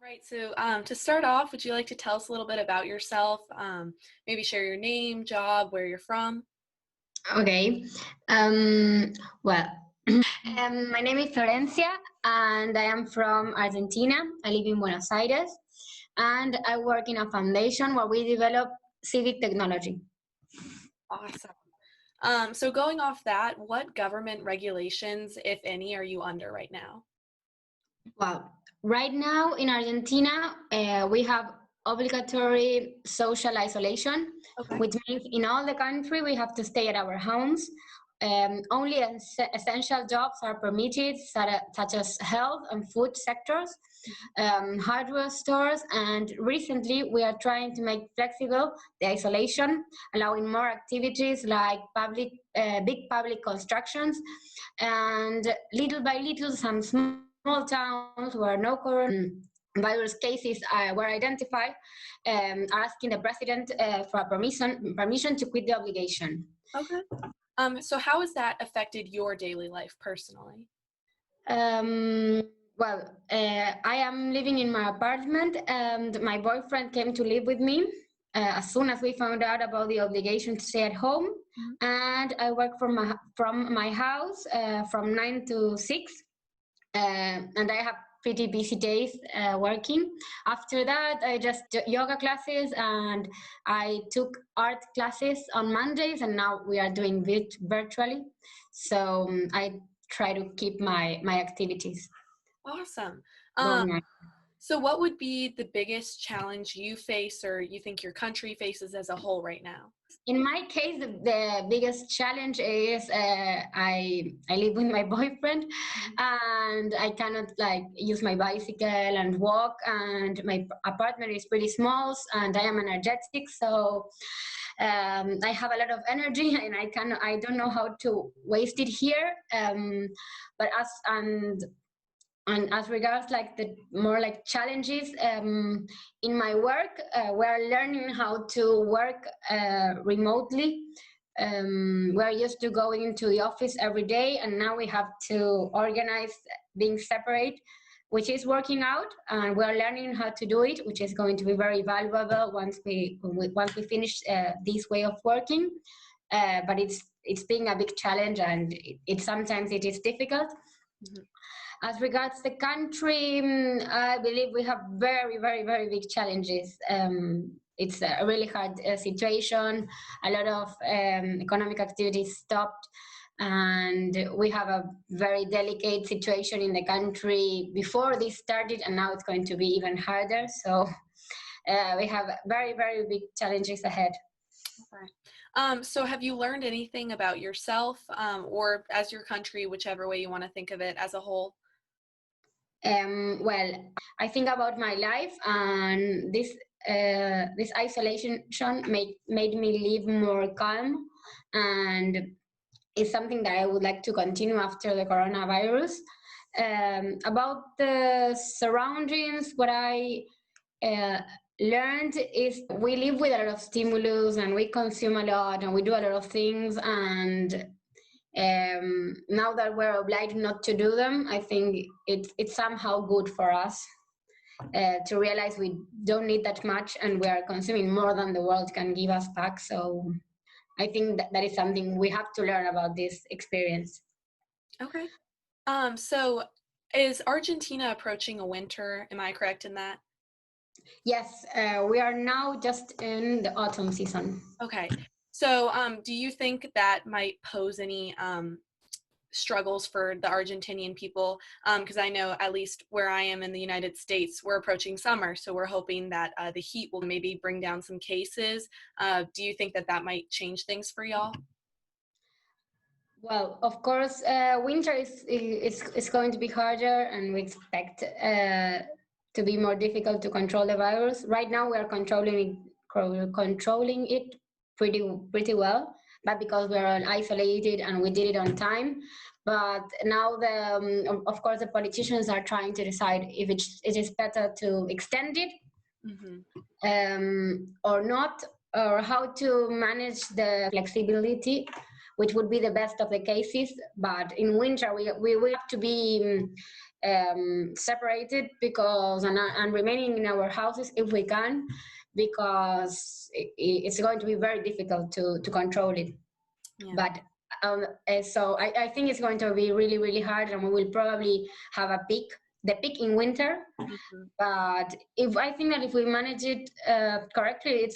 Right. So, to start off, would you like to tell us a little bit about yourself? Maybe share your name, job, where you're from? Okay. Um, well, my name is Florencia, and I am from Argentina. I live in Buenos Aires, and I work in a foundation where we develop civic technology. Awesome. So, going off that, what government regulations, if any, are you under right now? Well, right now in Argentina, we have obligatory social isolation, Okay. which means in all the country we have to stay at our homes. Only essential jobs are permitted, such as health and food sectors, hardware stores, and recently we are trying to make flexible the isolation, allowing more activities like big public constructions, and little by little, some small towns where no coronavirus cases were identified are asking the president for a permission to quit the obligation. Okay. So how has that affected your daily life personally? Um, I am living in my apartment, and my boyfriend came to live with me as soon as we found out about the obligation to stay at home. Mhm. And I work from my house from 9 to 6, and I have pretty busy days working. After that, I just yoga classes, and I took art classes on Mondays, and now we are doing it virtually. So I try to keep my activities Awesome. Um, going on. so, what would be the biggest challenge you face or you think your country faces as a whole right now? In my case, the biggest challenge is I live with my boyfriend, Mhm. and I cannot like use my bicycle and walk, and my apartment is pretty small, and I am energetic, so I have a lot of energy, and I don't know how to waste it here. But as regards like the more like challenges in my work, we're learning how to work remotely. We're used to going into the office every day, and now we have to organize being separate, which is working out, and we're learning how to do it, which is going to be very valuable once we finish this way of working. But it's being a big challenge, and it sometimes it is difficult. Mhm. As regards the country, I believe we have very, very, very big challenges. It's a really hard situation. A lot of economic activity stopped, and we have a very delicate situation in the country before this started, and now it's going to be even harder. So we have very, very big challenges ahead. Okay. So have you learned anything about yourself, or as your country, whichever way you want to think of it as a whole? Well, I think about my life, and this isolation made me live more calm, and it's something that I would like to continue after the coronavirus. About the surroundings, what I uh, learned is we live with a lot of stimulus, and we consume a lot, and we do a lot of things, and now that we're obliged not to do them, I think it's somehow good for us to realize we don't need that much, and we are consuming more than the world can give us back. So I think that is something we have to learn about this experience. Okay. So is Argentina approaching a winter? Am I correct in that? Yes, we are now just in the autumn season. Okay. So, do you think that might pose any struggles for the Argentinian people? Because I know at least where I am in the United States, we're approaching summer, so we're hoping that the heat will maybe bring down some cases. Do you think that that might change things for y'all? Well, of course, winter is going to be harder, and we expect to be more difficult to control the virus. Right now, we are controlling it pretty well, but because we are all isolated and we did it on time. But now, of course, the politicians are trying to decide if it is better to extend it Hmm. or not, or how to manage the flexibility, which would be the best of the cases. But in winter, we have to be separated because and remaining in our houses if we can, because it's going to be very difficult to control it. Yeah. But so I think it's going to be really, really hard, and we will probably have the peak in winter. Mm-hmm. But if I think that if we manage it correctly,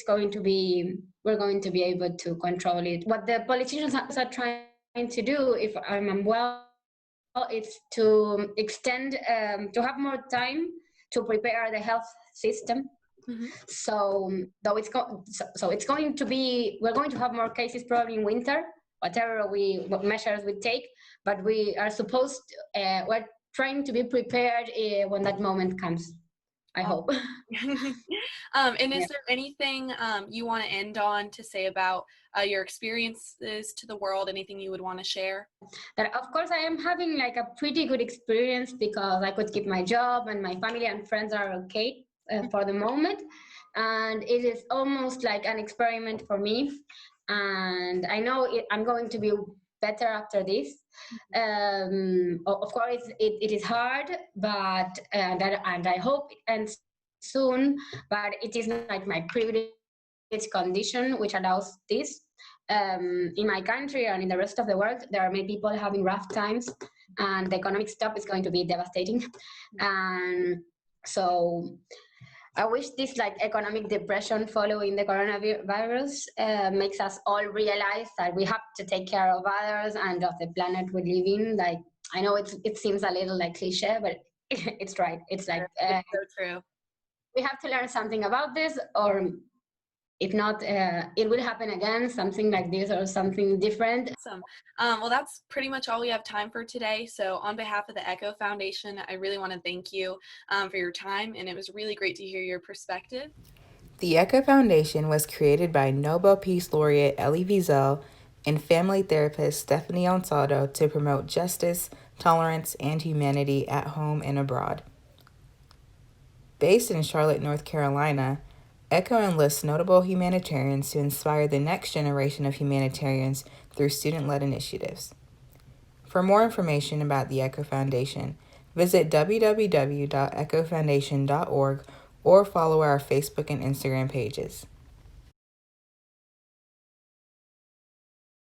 we're going to be able to control it. What the politicians are trying to do, if I'm well, it's to extend, to have more time to prepare the health system. Mm-hmm. So though so it's going to be, we're going to have more cases probably in winter, what measures we take, but we are we're trying to be prepared when that moment comes. I hope. And Yeah. is there anything you want to end on to say about your experiences to the world? Anything you would want to share? That of course I am having like a pretty good experience because I could keep my job and my family and friends are okay for the moment, and it is almost like an experiment for me, and I know I'm going to be better after this. Of course it is hard, but and I hope it ends soon, but it is not like my privilege condition which allows this. In my country and in the rest of the world, there are many people having rough times, and the economic stop is going to be devastating. And so I wish this like economic depression following the coronavirus makes us all realize that we have to take care of others and of the planet we live in. Like, I know it seems a little like cliche, but it's right. It's like It's so true. we have to learn something about this, or if not, it will happen again, something like this or something different. Awesome. Well, that's pretty much all we have time for today. So on behalf of the Echo Foundation, I really want to thank you for your time, and it was really great to hear your perspective. The Echo Foundation was created by Nobel Peace Laureate Elie Wiesel and family therapist Stephanie Ansaldo to promote justice, tolerance, and humanity at home and abroad. Based in Charlotte, North Carolina, Echo enlists notable humanitarians to inspire the next generation of humanitarians through student-led initiatives. For more information about the Echo Foundation, visit www.echofoundation.org or follow our Facebook and Instagram pages.